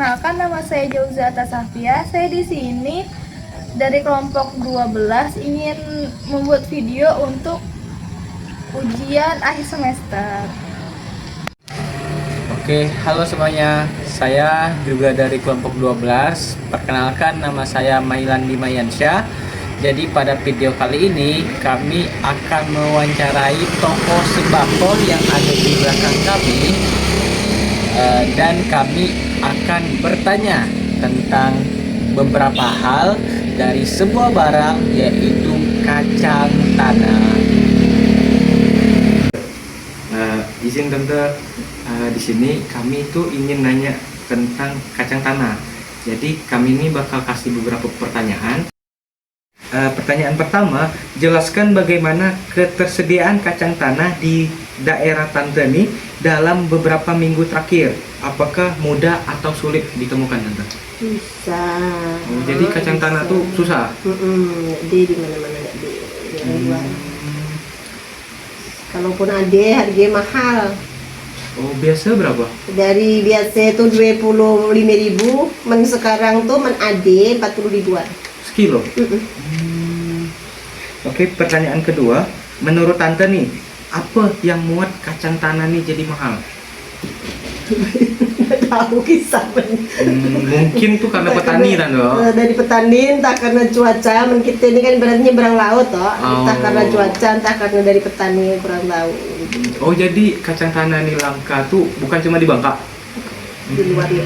Perkenalkan, nama saya Jauzata Safia. Saya di sini dari kelompok 12 ingin membuat video untuk ujian akhir semester. Oke, halo semuanya. Saya juga dari kelompok 12. Perkenalkan, nama saya Mailandi Mayansyah. Jadi pada video kali ini kami akan mewawancarai toko sembako yang ada di belakang kami, dan kami akan bertanya tentang beberapa hal dari sebuah barang, yaitu kacang tanah. Izin tante, di sini kami itu ingin nanya tentang kacang tanah. Jadi kami ini bakal kasih beberapa pertanyaan. Pertanyaan pertama, jelaskan bagaimana ketersediaan kacang tanah di daerah tante ini dalam beberapa minggu terakhir. Apakah mudah atau sulit ditemukan tante? Susah. Jadi kacang tanah tuh susah? Di mana-mana nggak di luar. Kalaupun ada, harganya mahal. Oh, biasa berapa? Dari biasa itu 25.000, men sekarang tuh men ade 40 ribuan. Sekilo? Oke, pertanyaan kedua, menurut tante nih, apa yang muat kacang tanah nih jadi mahal? Nggak tahu kisah. Mungkin tuh karena petani kan loh. Dari petani, entah karena cuaca. Men kita ini kan berarti nyebrang laut toh. Entah karena cuaca, entah karena dari petani kurang tahu. Oh, jadi kacang tanah ini langka tuh bukan cuma di Bangka? Di luar ya.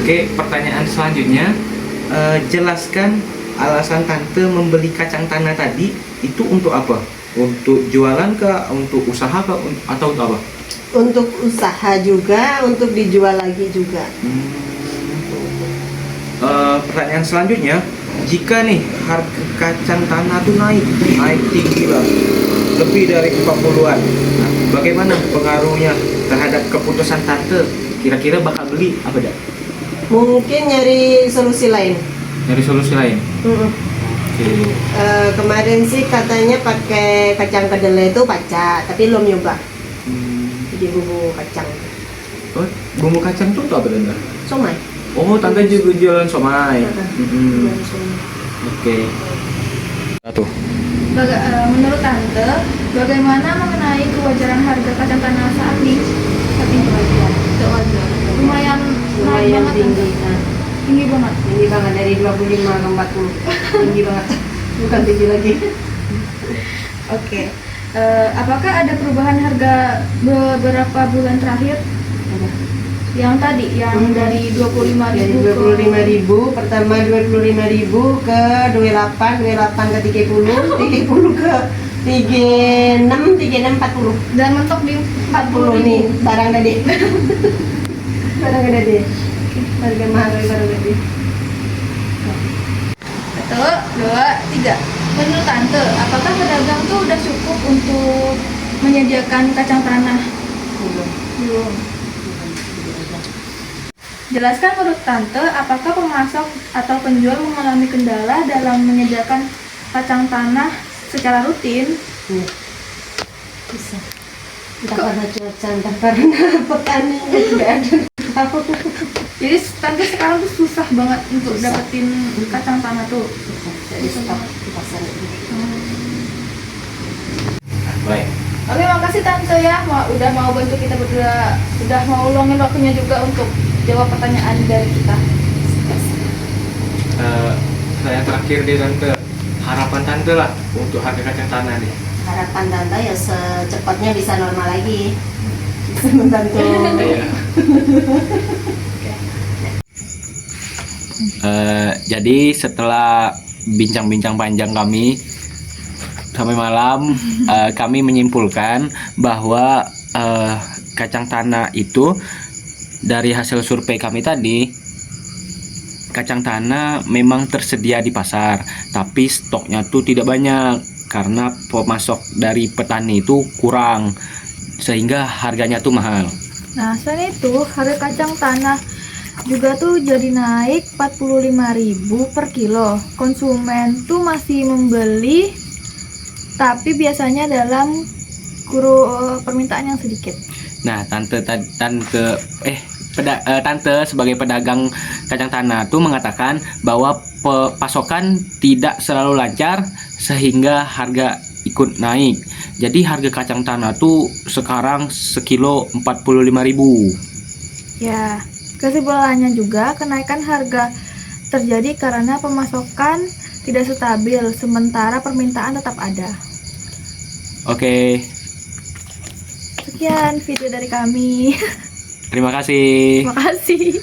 Oke, pertanyaan selanjutnya, jelaskan alasan tante membeli kacang tanah tadi itu untuk apa? Untuk jualan kah? Untuk usaha kah? Atau untuk apa? Untuk usaha juga, untuk dijual lagi juga. Pertanyaan selanjutnya, jika nih harga kacang tanah tuh naik tinggi lah, lebih dari 40-an, nah, bagaimana pengaruhnya terhadap keputusan tante? Kira-kira bakal beli apa dah? Mungkin nyari solusi lain. Nyari solusi lain. Oke. Kemarin sih katanya pakai kacang kedelai itu pacak, tapi belum nyoba. Jadi bumbu kacang. Oh, bumbu kacang tuh apa tante? Somai. Oh, tante juga jualan somai. Oke. Satu. Menurut tante, bagaimana mengenai kewajaran harga kacang tanah saat ini? Tidak wajar. Lumayan naik banget, tinggi. tinggi banget. Tinggi banget dari 25 ke 40. Tinggi banget. Bukan tinggi lagi. Oke. Apakah ada perubahan harga beberapa bulan terakhir? Ada. Yang tadi, yang dari 25.000 Dari 25.000, pertama 25.000 ke 28 ke 30, 30 ke 36, 40. dan mentok di 40 nih, 40.000. barang tadi. Barang tadi. Harga mahal barang tadi. 1, 2, 3. Menurut tante, apakah pedagang tuh udah cukup untuk menyediakan kacang tanah? Belum. Jelaskan menurut tante, apakah pemasok atau penjual mengalami kendala dalam menyediakan kacang tanah secara rutin? Bisa. Entah karena cuaca, entah karena petani nggak ada tahu. Jadi tante sekarang tuh susah banget untuk dapetin kacang tanah tuh. Jadi stok di pasar itu. Baik. Oke, makasih tante ya, udah mau bantu kita berdua, udah mau luangin waktunya juga untuk jawab pertanyaan dari kita. Saya terakhir deh tante, harapan tante lah untuk harga kacang tanah nih. Harapan tante ya secepatnya bisa normal lagi. Bisa membantu. Iya. Jadi setelah bincang-bincang panjang kami sampai malam, kami menyimpulkan bahwa kacang tanah itu dari hasil survei kami tadi, kacang tanah memang tersedia di pasar, tapi stoknya tuh tidak banyak karena pemasok dari petani itu kurang, sehingga harganya tuh mahal. Nah, selain itu, harga kacang tanah juga tuh jadi naik 45.000 per kilo. Konsumen tuh masih membeli, tapi biasanya dalam permintaan yang sedikit. Nah, tante sebagai pedagang kacang tanah tuh mengatakan bahwa pasokan tidak selalu lancar sehingga harga ikut naik. Jadi harga kacang tanah tuh sekarang sekilo 45.000. Ya, kesimpulannya juga kenaikan harga terjadi karena pemasokan tidak stabil, sementara permintaan tetap ada. Oke, Sekian video dari kami. terima kasih. Terima kasih.